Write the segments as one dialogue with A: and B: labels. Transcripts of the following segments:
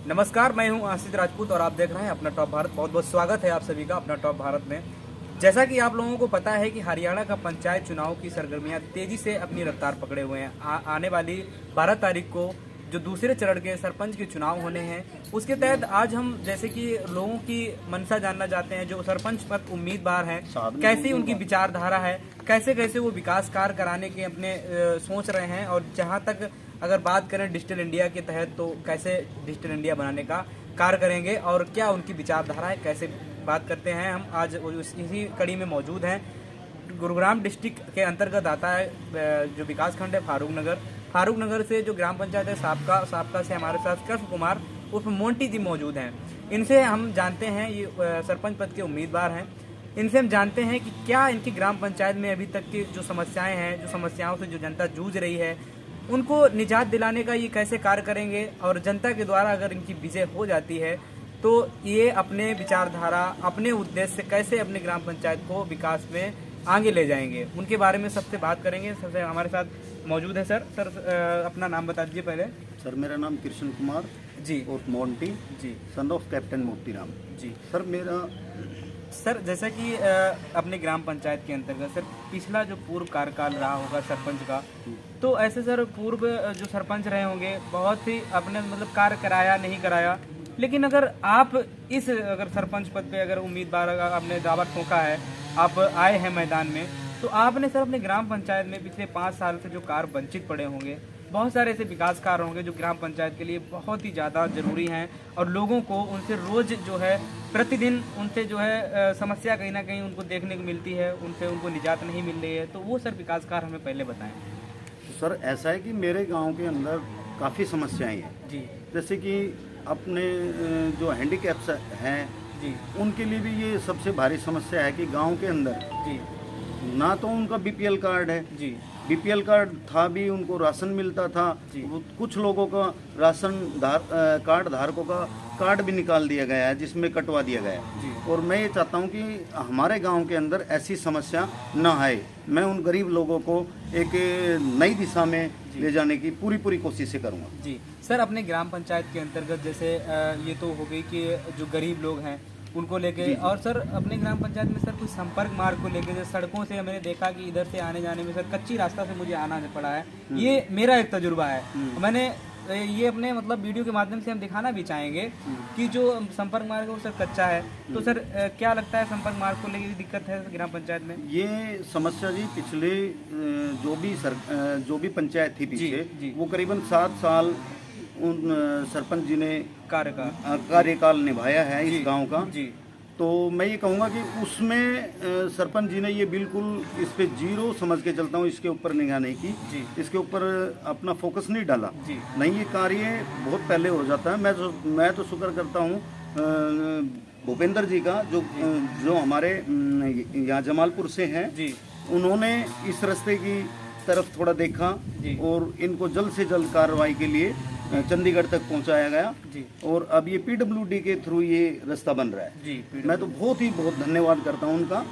A: नमस्कार, मैं हूं आशीष राजपूत और आप देख रहे हैं अपना टॉप भारत। बहुत बहुत स्वागत है आप सभी का अपना टॉप भारत में। जैसा कि आप लोगों को पता है कि हरियाणा का पंचायत चुनाव की सरगर्मियां तेजी से अपनी रफ्तार पकड़े हुए हैं। आने वाली 12 तारीख को जो दूसरे चरण के सरपंच के चुनाव होने हैं, उसके तहत आज हम जैसे कि लोगों की मनसा जानना चाहते हैं। जो सरपंच पद उम्मीदवार हैं, कैसी उनकी विचारधारा है, कैसे कैसे वो विकास कार्य कराने के अपने सोच रहे हैं, और जहाँ तक अगर बात करें डिजिटल इंडिया के तहत तो कैसे डिजिटल इंडिया बनाने का कार्य करेंगे और क्या उनकी विचारधारा है, कैसे बात करते हैं। हम आज इसी कड़ी में मौजूद हैं। गुरुग्राम डिस्ट्रिक्ट के अंतर्गत आता है जो विकास खंड है फारूक नगर से जो ग्राम पंचायत है साबका से हमारे साथ कृष्ण कुमार उर्फ मोंटी जी मौजूद हैं। इनसे हम जानते हैं, ये सरपंच पद के उम्मीदवार हैं। इनसे हम जानते हैं कि क्या इनकी ग्राम पंचायत में अभी तक की जो समस्याएं हैं, जो समस्याओं से जो जनता जूझ रही है, उनको निजात दिलाने का ये कैसे कार्य करेंगे, और जनता के द्वारा अगर इनकी विजय हो जाती है तो ये अपने विचारधारा, अपने उद्देश्य से कैसे अपने ग्राम पंचायत को विकास में आगे ले जाएंगे, उनके बारे में सबसे बात करेंगे। सबसे हमारे साथ मौजूद है सर अपना नाम बता दीजिए पहले।
B: सर मेरा नाम कृष्ण कुमार
A: जी
B: और Monty
A: ji,
B: son of captain Motiram
A: ji.
B: Sir
A: जैसा कि अपने ग्राम पंचायत के अंतर्गत सर पिछला जो पूर्व कार्यकाल रहा होगा सरपंच का, तो ऐसे सर पूर्व जो सरपंच रहे होंगे बहुत ही अपने मतलब कार्य कराया नहीं कराया, लेकिन अगर आप अगर सरपंच पद पे अगर उम्मीदवार आपने दावा ठोका है, आप आए हैं मैदान में, तो आपने सर अपने ग्राम पंचायत में पिछले 5 साल से जो कार्य वंचित पड़े होंगे, बहुत सारे ऐसे विकास कार्य होंगे जो ग्राम पंचायत के लिए बहुत ही ज़्यादा ज़रूरी हैं, और लोगों को उनसे रोज़ जो है प्रतिदिन उनसे जो है समस्या कहीं ना कहीं उनको देखने को मिलती है, उनसे उनको निजात नहीं मिल रही है। तो वो सर विकास कार्य हमें पहले बताएं।
B: सर ऐसा है कि मेरे गांव के अंदर काफ़ी समस्याएं हैं
A: जी।
B: जैसे कि अपने जो हैंडीकैप्स हैं
A: जी
B: उनके लिए भी ये सबसे भारी समस्या है कि गांव के अंदर
A: जी
B: ना तो उनका बीपीएल कार्ड है।
A: जी
B: बीपीएल कार्ड था भी, उनको राशन मिलता था। कुछ लोगों का कार्ड धारकों का कार्ड भी निकाल दिया गया है जिसमें कटवा दिया गया है। और मैं ये चाहता हूँ कि हमारे गांव के अंदर ऐसी समस्या ना आए। मैं उन गरीब लोगों को एक नई दिशा में ले जाने की पूरी कोशिश करूँगा।
A: जी सर, अपने ग्राम पंचायत के अंतर्गत जैसे ये तो हो गई कि जो गरीब लोग हैं उनको लेके, और सर अपने ग्राम पंचायत में सर कुछ संपर्क मार्ग को लेके, जैसे सड़कों से मैंने देखा कि इधर से आने जाने में सर कच्ची रास्ता से मुझे आना पड़ा है। ये मेरा एक तजुर्बा है। मैंने ये अपने मतलब वीडियो के माध्यम से हम दिखाना भी चाहेंगे कि जो संपर्क मार्ग है वो सर कच्चा है। तो सर क्या लगता है संपर्क मार्ग को लेके दिक्कत है ग्राम पंचायत में?
B: ये समस्या जी पिछले जो भी पंचायत थी पीछे, वो करीबन 7 साल उन सरपंच जी ने कार्यकाल निभाया है इस गांव का।
A: जी।
B: तो मैं ये कहूँगा कि उसमें सरपंच जी ने ये बिल्कुल इस पे जीरो समझ के चलता हूँ, इसके ऊपर निगाह नहीं की, इसके ऊपर अपना फोकस नहीं डाला। नहीं, ये कार्य बहुत पहले हो जाता है। मैं तो शुक्र करता हूँ भूपेंद्र जी का, जो हमारे यहाँ जमालपुर से हैं। उन्होंने इस रास्ते की तरफ थोड़ा देखा और इनको जल्द से जल्द कार्रवाई के लिए चंडीगढ़ तक पहुंचाया गया। और अब ये पीडब्ल्यूडी के थ्रू ये रास्ता बन रहा है। मैं तो बहुत धन्यवाद करता हूं उनका।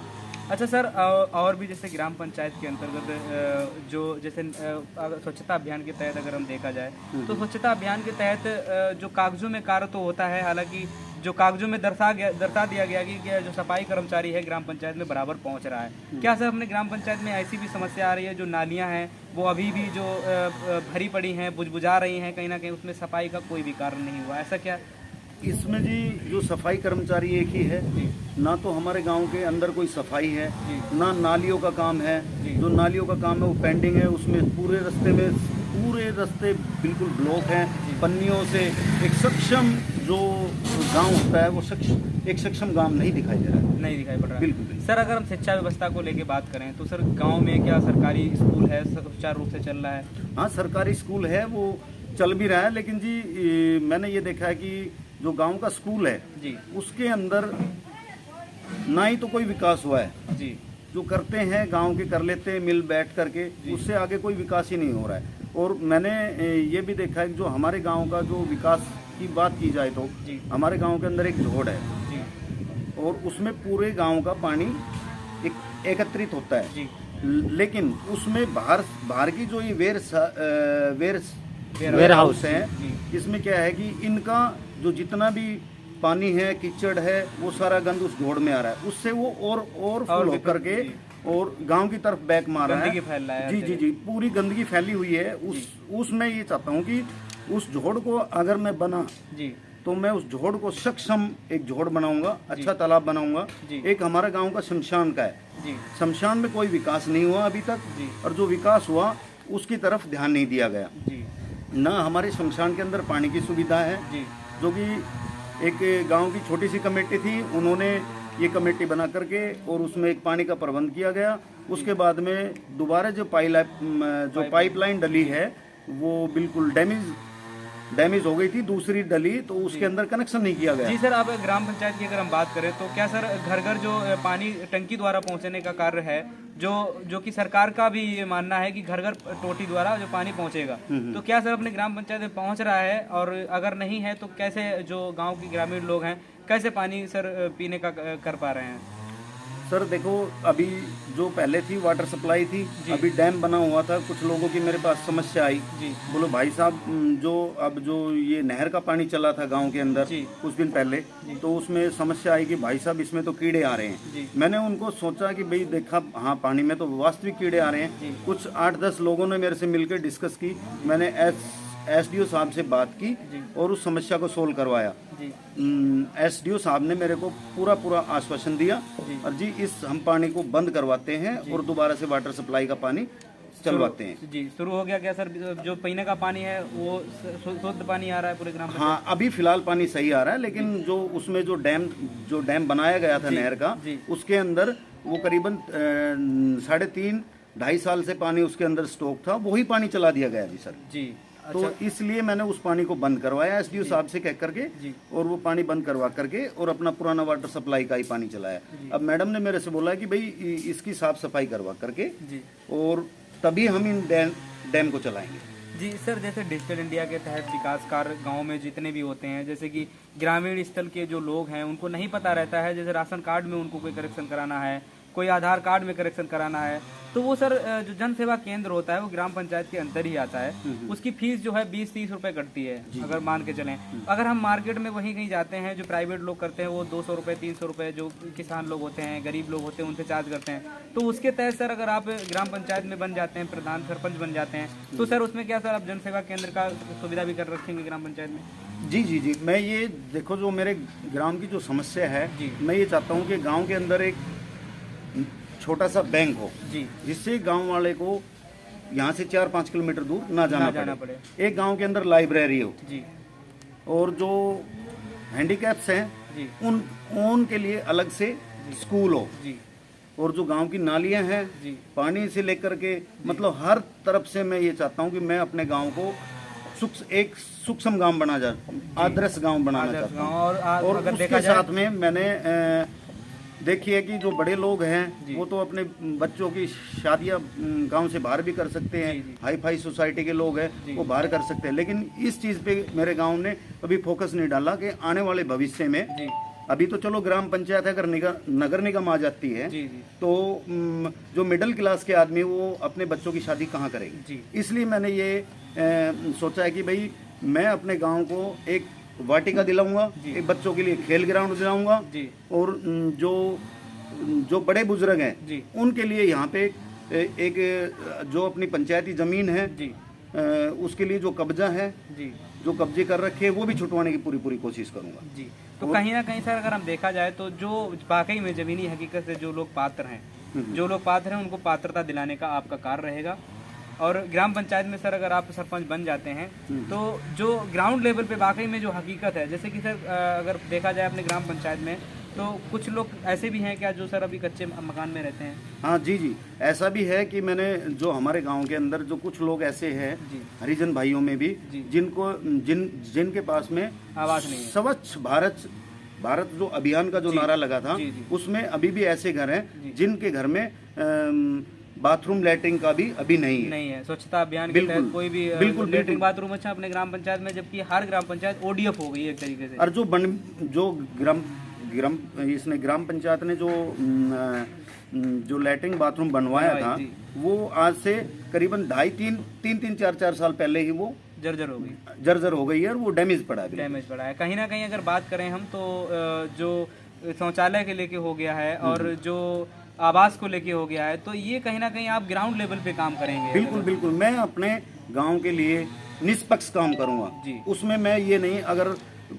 A: अच्छा सर, और भी जैसे ग्राम पंचायत के अंतर्गत जो जैसे स्वच्छता अभियान के तहत अगर हम देखा जाए तो स्वच्छता अभियान के तहत जो कागजों में कार्य तो होता है, हालांकि जो कागजों में दर्शा दिया गया कि जो सफाई कर्मचारी है ग्राम पंचायत में बराबर पहुंच रहा है। क्या सर अपने ग्राम पंचायत में ऐसी भी समस्या आ रही है, जो नालियां हैं वो अभी भी जो भरी पड़ी हैं, बुझबुझा रही हैं, कहीं ना कहीं उसमें सफाई का कोई भी कार्य नहीं हुआ, ऐसा क्या?
B: इसमें जी जो सफाई कर्मचारी एक ही है, ना तो हमारे गांव के अंदर कोई सफाई है, ना नालियों का काम है। जो नालियों का काम है वो पेंडिंग है। उसमें पूरे रास्ते बिल्कुल ब्लॉक हैं पन्नियों से। एक सक्षम जो गांव होता है वो एक सक्षम गांव नहीं दिखाई दे रहा है,
A: नहीं दिखाई पड़ रहा है।
B: बिल्कुल।
A: सर अगर हम शिक्षा व्यवस्था को लेके बात करें तो सर गांव में क्या सरकारी स्कूल है, सुचारू रूप से चल रहा है?
B: हाँ, सरकारी स्कूल है, वो चल भी रहा है। लेकिन जी मैंने ये देखा है कि जो गांव का स्कूल है जी, उसके अंदर ना ही तो कोई विकास हुआ है जी। जो करते हैं गांव के कर लेते हैं मिल बैठ करके, उससे आगे कोई विकास ही नहीं हो रहा है। और मैंने ये भी देखा है कि जो हमारे गांव का जो विकास की बात की जाए तो हमारे गांव के अंदर एक झोड़ है जी, और उसमें पूरे गांव का पानी एकत्रित होता है। लेकिन उसमें बाहर की जो ये वेर वेयर हाउस है। इसमें क्या है कि इनका जो जितना भी पानी है, कीचड़ है, वो सारा गंद उस ढोड़ में आ रहा है, उससे वो और फुल होकर के और गांव की तरफ बैक मार रहा है,
A: फैल रहा है।
B: जी जी जी, पूरी गंदगी फैली हुई है। उसमें ये चाहता हूँ कि उस झोड़ को अगर मैं बना
A: जी
B: तो मैं उस झोड़ को सक्षम एक झोड़ बनाऊंगा, अच्छा तालाब बनाऊंगा। एक हमारा गांव का शमशान का है, शमशान में कोई विकास नहीं हुआ अभी तक, और जो विकास हुआ उसकी तरफ ध्यान नहीं दिया गया। ना हमारे शमशान के अंदर पानी की सुविधा है, जो कि एक गांव की छोटी सी कमेटी थी, उन्होंने ये कमेटी बना करके और उसमें एक पानी का प्रबंध किया गया। उसके बाद में दोबारा जो पाइपलाइन डली है वो बिल्कुल डैमेज हो गई थी, दूसरी डली, तो उसके अंदर कनेक्शन नहीं किया गया।
A: जी सर, अब ग्राम पंचायत की अगर हम बात करें तो क्या सर घर घर जो पानी टंकी द्वारा पहुंचाने का कार्य है, जो कि सरकार का भी ये मानना है कि घर घर टोटी द्वारा जो पानी पहुंचेगा, तो क्या सर अपने ग्राम पंचायत में पहुंच रहा है? और अगर नहीं है तो कैसे जो गाँव के ग्रामीण लोग हैं कैसे पानी सर पीने का कर पा रहे हैं?
B: सर देखो, अभी जो पहले थी वाटर सप्लाई थी, अभी डैम बना हुआ था, कुछ लोगों की मेरे पास समस्या आई, बोलो भाई साहब जो ये नहर का पानी चला था गांव के अंदर कुछ दिन पहले, तो उसमें समस्या आई कि भाई साहब इसमें तो कीड़े आ रहे हैं। मैंने उनको सोचा कि भाई देखा, हाँ पानी में तो वास्तविक कीड़े आ रहे हैं। कुछ 8-10 लोगों ने मेरे से मिलकर डिस्कस की, मैंने एसडीओ साहब से बात की और उस समस्या को सोल्व करवाया। एसडीओ साहब ने मेरे को पूरा आश्वासन दिया, और जी इस हम पानी को बंद करवाते हैं और दोबारा से वाटर सप्लाई का पानी चलवाते हैं।
A: जी शुरू हो गया क्या सर? जो पीने का पानी है वो शुद्ध पानी आ रहा है पूरे ग्राम में?
B: हाँ, अभी फिलहाल पानी सही आ रहा है, लेकिन जो उसमें जो डैम बनाया गया था नहर का, उसके अंदर वो करीबन 3.5-2.5 साल से पानी उसके अंदर स्टॉक था, वही पानी चला दिया गया जी सर।
A: जी
B: तो इसलिए मैंने उस पानी को बंद करवाया एसडीओ साहब से कह करके, और वो पानी बंद करवा करके और अपना पुराना वाटर सप्लाई का ही पानी चलाया। अब मैडम ने मेरे से बोला कि भाई इसकी साफ सफाई करवा करके और तभी हम इन डैम को चलाएंगे।
A: जी सर, जैसे डिजिटल इंडिया के तहत विकास कार्य गाँव में जितने भी होते हैं, जैसे कि ग्रामीण स्थल के जो लोग हैं उनको नहीं पता रहता है, जैसे राशन कार्ड में उनको कोई करेक्शन कराना है, कोई आधार कार्ड में करेक्शन कराना है, तो वो सर जो जन सेवा केंद्र होता है वो ग्राम पंचायत के अंदर ही आता है। उसकी फीस जो है 20-30 रुपए कटती है, अगर मान के चलें। अगर हम मार्केट में वहीं कहीं जाते हैं, जो प्राइवेट लोग करते हैं वो 200 रुपये 300 रुपये, जो किसान लोग होते हैं, गरीब लोग होते हैं, उनसे चार्ज करते हैं। तो उसके तहत सर अगर आप ग्राम पंचायत में बन जाते हैं, प्रधान सरपंच बन जाते हैं, तो सर उसमें क्या सर आप जन सेवा केंद्र का सुविधा भी कर रखेंगे ग्राम पंचायत में?
B: जी, मैं ये देखो, जो मेरे ग्राम की जो समस्या है, मैं ये चाहता हूँ कि गाँव के अंदर एक छोटा सा बैंक हो, जिससे गांव वाले को यहाँ से 4-5 किलोमीटर दूर ना जाना पड़े। एक गांव के अंदर लाइब्रेरी हो, और जो हैंडीकैप्स हैं उनके लिए अलग से स्कूल हो, और जो गांव की नालियां हैं, पानी से लेकर के मतलब हर तरफ से मैं ये चाहता हूँ कि मैं अपने गांव को एक सूक्ष्म गांव बना जाए, आदर्श गांव बनाना चाहता हूँ। और उसके साथ में मैंने देखिए कि जो बड़े लोग हैं वो तो अपने बच्चों की शादियां गांव से बाहर भी कर सकते हैं, हाई फाई सोसाइटी के लोग हैं वो बाहर कर सकते हैं, लेकिन इस चीज़ पे मेरे गांव ने अभी फोकस नहीं डाला कि आने वाले भविष्य में, अभी तो चलो ग्राम पंचायत अगर नगर निगम आ जाती है तो जो मिडिल क्लास के आदमी वो अपने बच्चों की शादी कहाँ करेंगे। इसलिए मैंने ये सोचा है कि भाई मैं अपने गाँव को एक वाटिका दिलाऊंगा, एक बच्चों के लिए खेल ग्राउंड दिलाऊंगा, और जो बड़े बुजुर्ग हैं उनके लिए यहाँ पे एक जो अपनी पंचायती जमीन है उसके लिए जो कब्जा है, जो कब्जे कर रखे हैं, वो भी छुटवाने की पूरी कोशिश करूंगा।
A: तो कहीं ना कहीं सर अगर हम देखा जाए तो जो वाकई में जमीनी हकीकत से जो लोग पात्र हैं, उनको पात्रता दिलाने का आपका कार्य रहेगा। और ग्राम पंचायत में सर अगर आप सरपंच बन जाते हैं तो जो ग्राउंड लेवल पे वाकई में जो हकीकत है, जैसे कि सर अगर देखा जाए अपने ग्राम पंचायत में तो कुछ लोग ऐसे भी हैं क्या जो सर अभी कच्चे मकान में रहते हैं?
B: हाँ जी, ऐसा भी है कि मैंने जो हमारे गांव के अंदर जो कुछ लोग ऐसे हैं हरिजन भाइयों में भी जिनके पास में
A: आवास नहीं है।
B: स्वच्छ भारत जो अभियान का जो नारा लगा था, उसमें अभी भी ऐसे घर हैं जिनके घर में बाथरूम लैट्रिन का भी अभी नहीं है।
A: स्वच्छता अभियान के तहत कोई भी लैट्रिन बाथरूम अच्छा अपने ग्राम पंचायत में, जबकि हर ग्राम पंचायत ओडीएफ हो गई है एक तरीके से।
B: और जो ग्राम पंचायत ने जो लैट्रिन बाथरूम बनवाया था, वो आज से करीबन 2.5-3 4 साल पहले ही वो
A: जर्जर हो गई,
B: जर्जर हो गई है और वो डैमेज पड़ा है।
A: डैमेज पड़ा है। कहीं ना कहीं अगर बात करें हम तो जो शौचालय के लेके हो गया है और जो आवास को लेके हो गया है, तो ये कहीं ना कहीं आप ग्राउंड लेवल पे काम करेंगे।
B: बिल्कुल बिल्कुल, मैं अपने गांव के लिए निष्पक्ष काम करूंगा
A: जी।
B: उसमें मैं ये नहीं, अगर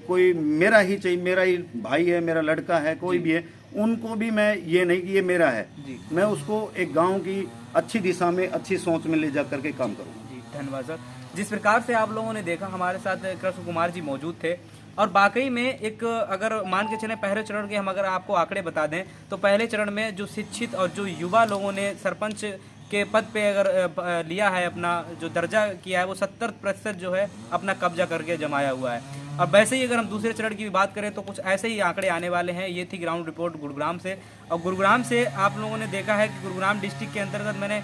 B: कोई मेरा ही चाहिए, मेरा ही भाई है, मेरा लड़का है, कोई भी है, उनको भी मैं ये नहीं कि ये मेरा है
A: जी।
B: मैं उसको एक गांव की अच्छी दिशा में, अच्छी सोच में ले जा करके काम करूंगा।
A: जी धन्यवाद सर। जिस प्रकार से आप लोगों ने देखा, हमारे साथ कृष्ण कुमार जी मौजूद थे और वाकई में एक, अगर मान के चले पहले चरण के हम अगर आपको आंकड़े बता दें तो पहले चरण में जो शिक्षित और जो युवा लोगों ने सरपंच के पद पे अगर लिया है, अपना जो दर्जा किया है, वो 70% जो है अपना कब्जा करके जमाया हुआ है। अब वैसे ही अगर हम दूसरे चरण की भी बात करें तो कुछ ऐसे ही आंकड़े आने वाले हैं। ये थी ग्राउंड रिपोर्ट गुरुग्राम से। और गुरुग्राम से आप लोगों ने देखा है कि गुरुग्राम डिस्ट्रिक्ट के अंतर्गत मैंने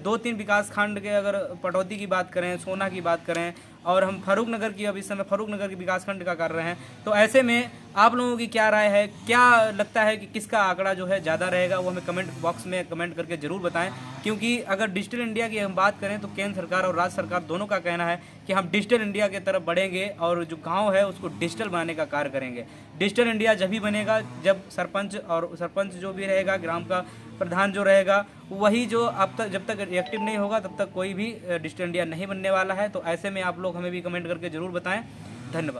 A: 2-3 विकास खंड के, अगर पटौदी की बात करें, सोना की बात करें, और हम फारूक नगर की, अब इस समय फारूक नगर के विकास खंड का कर रहे हैं। तो ऐसे में आप लोगों की क्या राय है, क्या लगता है कि किसका आंकड़ा जो है ज़्यादा रहेगा, वो हमें कमेंट बॉक्स में कमेंट करके ज़रूर बताएं। क्योंकि अगर डिजिटल इंडिया की हम बात करें तो केंद्र सरकार और राज्य सरकार दोनों का कहना है कि हम डिजिटल इंडिया की तरफ बढ़ेंगे और जो गाँव है उसको डिजिटल बनाने का कार्य करेंगे। डिजिटल इंडिया जब ही बनेगा जब सरपंच जो भी रहेगा, ग्राम का प्रधान जो रहेगा, वही जो अब तक, जब तक एक्टिव नहीं होगा तब तक कोई भी डिजिटल इंडिया नहीं बनने वाला है। तो ऐसे में आप लोग हमें भी कमेंट करके जरूर बताएं। धन्यवाद।